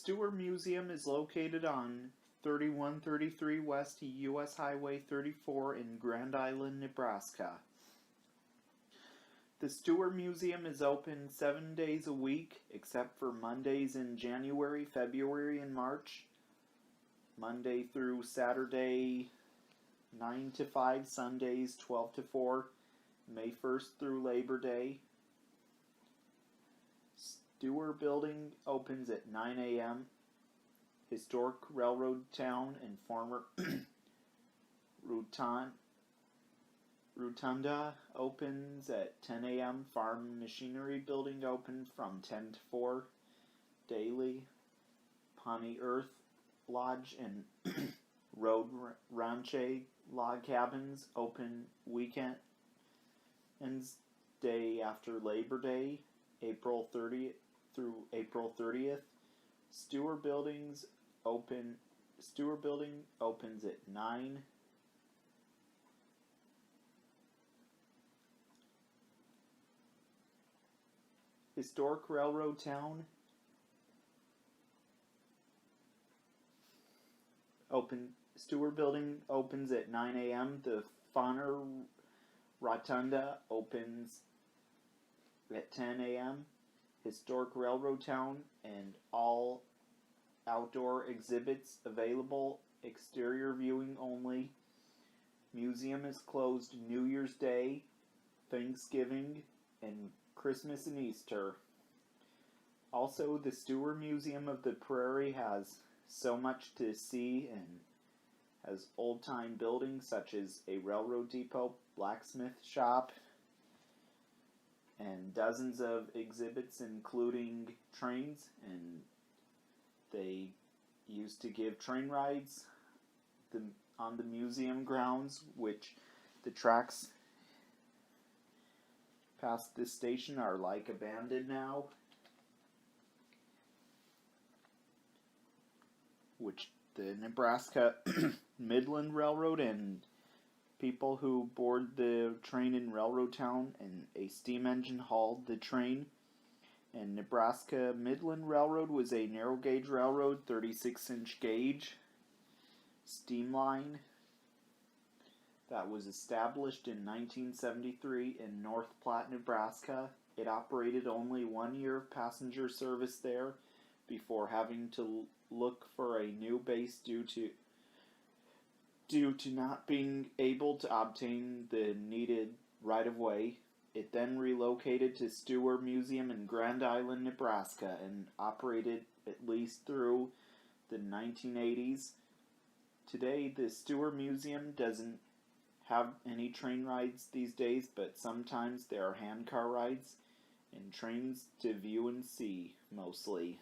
Stuhr Museum is located on 3133 West US Highway 34 in Grand Island, Nebraska. The Stuhr Museum is open 7 days a week, except for Mondays in January, February, and March. Monday through Saturday, 9 to 5, Sundays 12 to 4, May 1st through Labor Day. Stuhr Building opens at 9 a.m. Historic railroad town and former Rotunda opens at 10 a.m. Farm Machinery Building open from 10 to 4 daily. Pawnee Earth Lodge and Road Ranche log cabins open weekends day after Labor Day, April 30th through April 30th. Stuhr Building opens at 9. Historic Railroad Town Stuhr Building opens at 9 a.m. The Fauner Rotunda opens at 10 a.m. Historic Railroad Town and all outdoor exhibits available, exterior viewing only. Museum is closed New Year's Day, Thanksgiving, and Christmas and Easter. Also, the Stuhr Museum of the Prairie has so much to see and has old-time buildings such as a railroad depot, blacksmith shop, and dozens of exhibits including trains, and they used to give train rides on the museum grounds, which the tracks past this station are like abandoned now, which the Nebraska Midland Railroad and people who board the train in Railroad Town and a steam engine hauled the train. And Nebraska Midland Railroad was a narrow gauge railroad, 36-inch gauge steam line that was established in 1973 in North Platte, Nebraska. It operated only 1 year of passenger service there before having to look for a new base due to not being able to obtain the needed right-of-way. It then relocated to Stuhr Museum in Grand Island, Nebraska, and operated at least through the 1980s. Today, the Stuhr Museum doesn't have any train rides these days, but sometimes there are handcar rides and trains to view and see, mostly.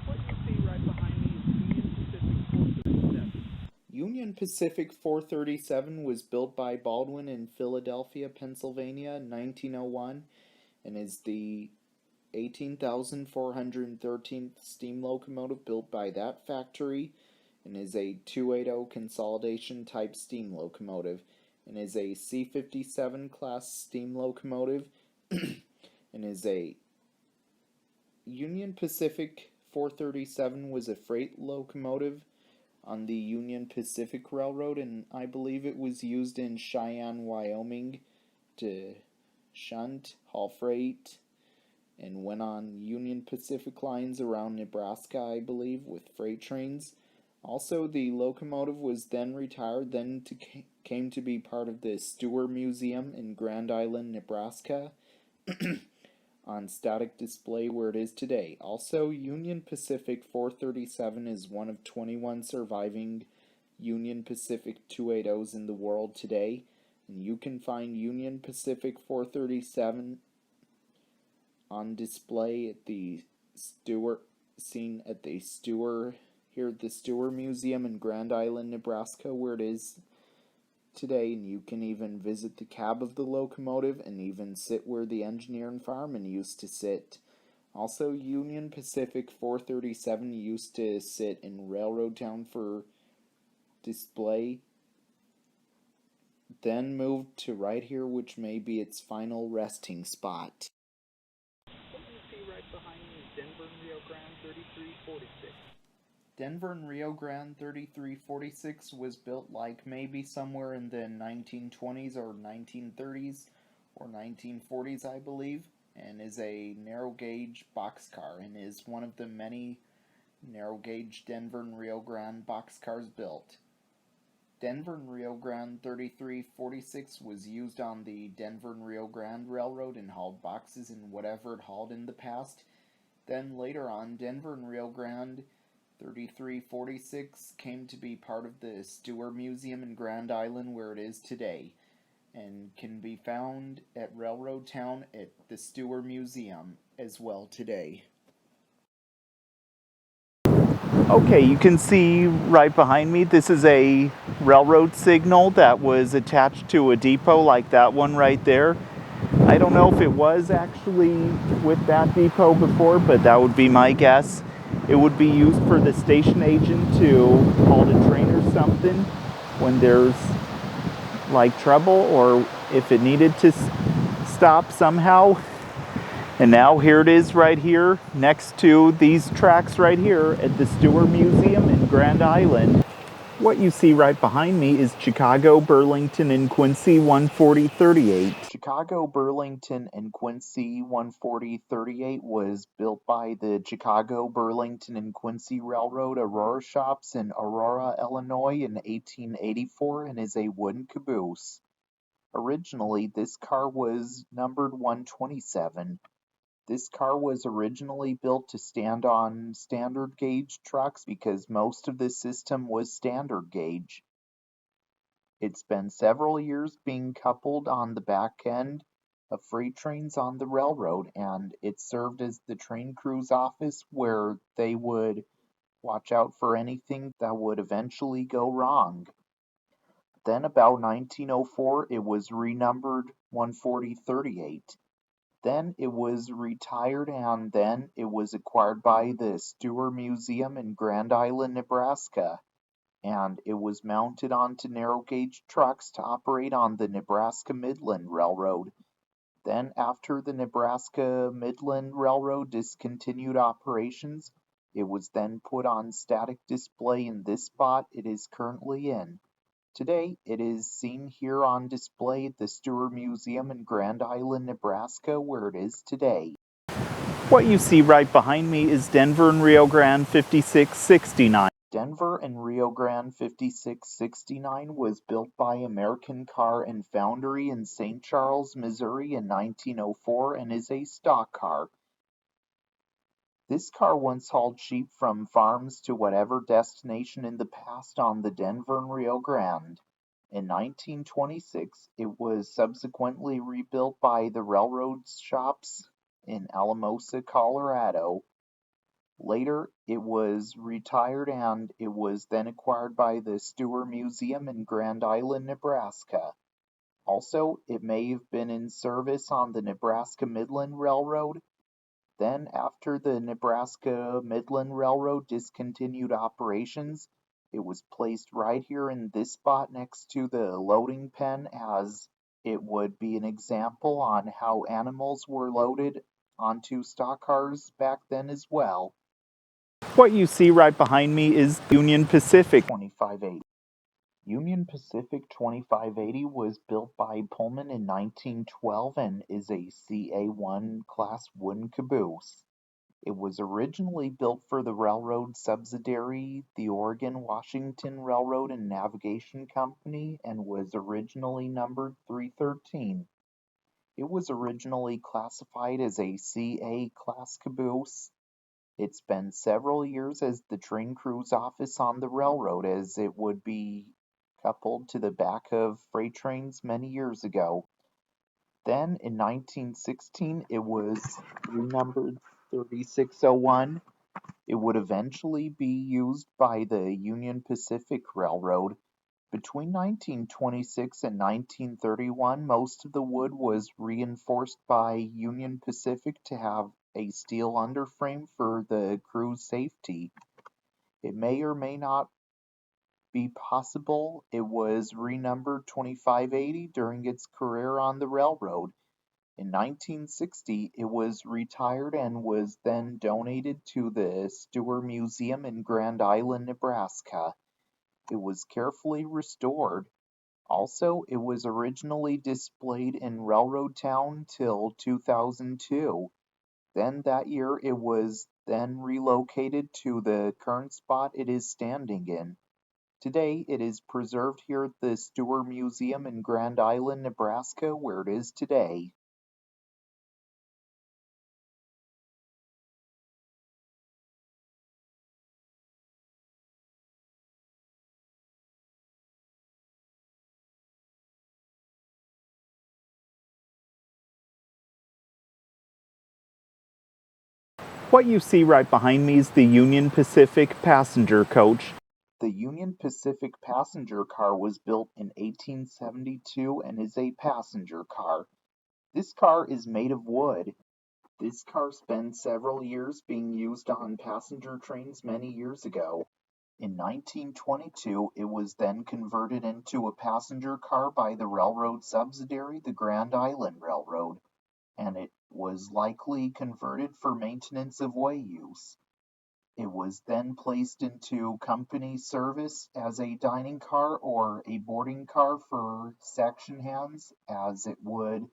What you see right behind me is Union Pacific 437 was built by Baldwin in Philadelphia, Pennsylvania in 1901 and is the 18,413th steam locomotive built by that factory and is a 280 consolidation type steam locomotive and is a C57 class steam locomotive and is a Union Pacific 437 was a freight locomotive on the Union Pacific Railroad, and I believe it was used in Cheyenne, Wyoming to shunt, haul freight, and went on Union Pacific lines around Nebraska, I believe, with freight trains. Also, the locomotive was then retired, came to be part of the Stuhr Museum in Grand Island, Nebraska, on static display where it is today. Also, Union Pacific 437 is one of 21 surviving Union Pacific 280s in the world today, and you can find Union Pacific 437 on display at the Stuhr Stuhr Museum in Grand Island, Nebraska, where it is today, and you can even visit the cab of the locomotive and even sit where the engineer and fireman used to sit. Also, Union Pacific 437 used to sit in Railroad Town for display, then moved to right here, which may be its final resting spot. What you see right behind me is Denver and Rio Grande 3346. Denver and Rio Grande 3346 was built like maybe somewhere in the 1920s or 1930s or 1940s, I believe, and is a narrow gauge boxcar and is one of the many narrow gauge Denver and Rio Grande boxcars built. Denver and Rio Grande 3346 was used on the Denver and Rio Grande Railroad and hauled boxes and whatever it hauled in the past. Then later on, Denver and Rio Grande 3346 came to be part of the Stuhr Museum in Grand Island where it is today, and can be found at Railroad Town at the Stuhr Museum as well today. Okay, you can see right behind me, this is a railroad signal that was attached to a depot like that one right there. I don't know if it was actually with that depot before, but that would be my guess. It would be used for the station agent to call the train or something when there's like trouble or if it needed to stop somehow. And now here it is right here next to these tracks right here at the Stuhr Museum in Grand Island. What you see right behind me is Chicago, Burlington, and Quincy 14038. Chicago, Burlington, and Quincy 14038 was built by the Chicago, Burlington, and Quincy Railroad Aurora shops in Aurora, Illinois in 1884 and is a wooden caboose. Originally, this car was numbered 127. This car was originally built to stand on standard gauge trucks because most of the system was standard gauge. It's been several years being coupled on the back end of freight trains on the railroad, and it served as the train crew's office where they would watch out for anything that would eventually go wrong. Then about 1904 it was renumbered 14038. Then it was retired and then it was acquired by the Stuhr Museum in Grand Island, Nebraska, and it was mounted onto narrow gauge trucks to operate on the Nebraska Midland Railroad. Then, after the Nebraska Midland Railroad discontinued operations, it was then put on static display in this spot it is currently in. Today, it is seen here on display at the Stuhr Museum in Grand Island, Nebraska, where it is today. What you see right behind me is Denver and Rio Grande 5669. Denver and Rio Grande 5669 was built by American Car and Foundry in St. Charles, Missouri in 1904 and is a stock car. This car once hauled sheep from farms to whatever destination in the past on the Denver and Rio Grande. In 1926, it was subsequently rebuilt by the railroad shops in Alamosa, Colorado. Later, it was retired and it was then acquired by the Stuhr Museum in Grand Island, Nebraska. Also, it may have been in service on the Nebraska Midland Railroad. Then, after the Nebraska Midland Railroad discontinued operations, it was placed right here in this spot next to the loading pen as it would be an example on how animals were loaded onto stock cars back then as well. What you see right behind me is Union Pacific 2580. Union Pacific 2580 was built by Pullman in 1912 and is a CA1 class wooden caboose. It was originally built for the railroad subsidiary, the Oregon-Washington Railroad and Navigation Company, and was originally numbered 313. It was originally classified as a CA class caboose. It's been several years as the train crew's office on the railroad as it would be coupled to the back of freight trains many years ago. Then in 1916 it was renumbered 3601. It would eventually be used by the Union Pacific Railroad. Between 1926 and 1931, most of the wood was reinforced by Union Pacific to have a steel underframe for the crew's safety. It may or may not be possible it was renumbered 2580 during its career on the railroad. In 1960, it was retired and was then donated to the Stuhr Museum in Grand Island, Nebraska. It was carefully restored. Also, it was originally displayed in Railroad Town till 2002. Then that year it was then relocated to the current spot it is standing in. Today it is preserved here at the Stuhr Museum in Grand Island, Nebraska, where it is today. What you see right behind me is the Union Pacific passenger coach. The Union Pacific passenger car was built in 1872 and is a passenger car. This car is made of wood. This car spent several years being used on passenger trains many years ago. In 1922, it was then converted into a passenger car by the railroad subsidiary, the Grand Island Railroad, and it was likely converted for maintenance of way use. It was then placed into company service as a dining car or a boarding car for section hands, as it would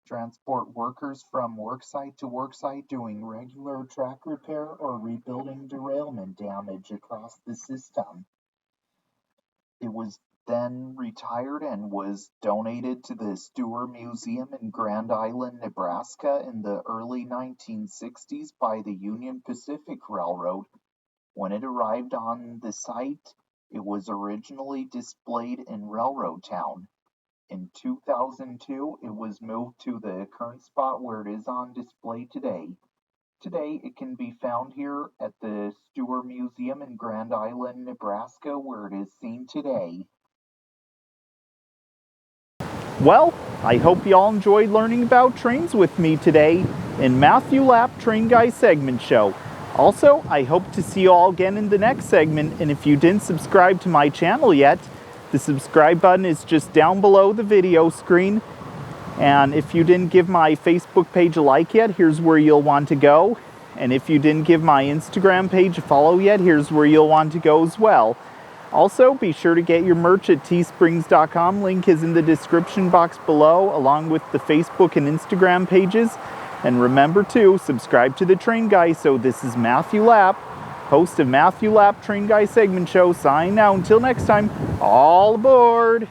transport workers from worksite to worksite doing regular track repair or rebuilding derailment damage across the system. It was then retired and was donated to the Stuhr Museum in Grand Island, Nebraska in the early 1960s by the Union Pacific Railroad. When it arrived on the site, it was originally displayed in Railroad Town. In 2002, it was moved to the current spot where it is on display today. Today, it can be found here at the Stuhr Museum in Grand Island, Nebraska, where it is seen today. Well, I hope you all enjoyed learning about trains with me today in Matthew Lapp Train Guy segment show. Also, I hope to see you all again in the next segment, and if you didn't subscribe to my channel yet, the subscribe button is just down below the video screen. And if you didn't give my Facebook page a like yet, here's where you'll want to go. And if you didn't give my Instagram page a follow yet, here's where you'll want to go as well. Also, be sure to get your merch at teesprings.com. Link is in the description box below, along with the Facebook and Instagram pages. And remember to subscribe to the Train Guy. So this is Matthew Lapp, host of Matthew Lapp Train Guy segment show, signing out. Until next time, all aboard!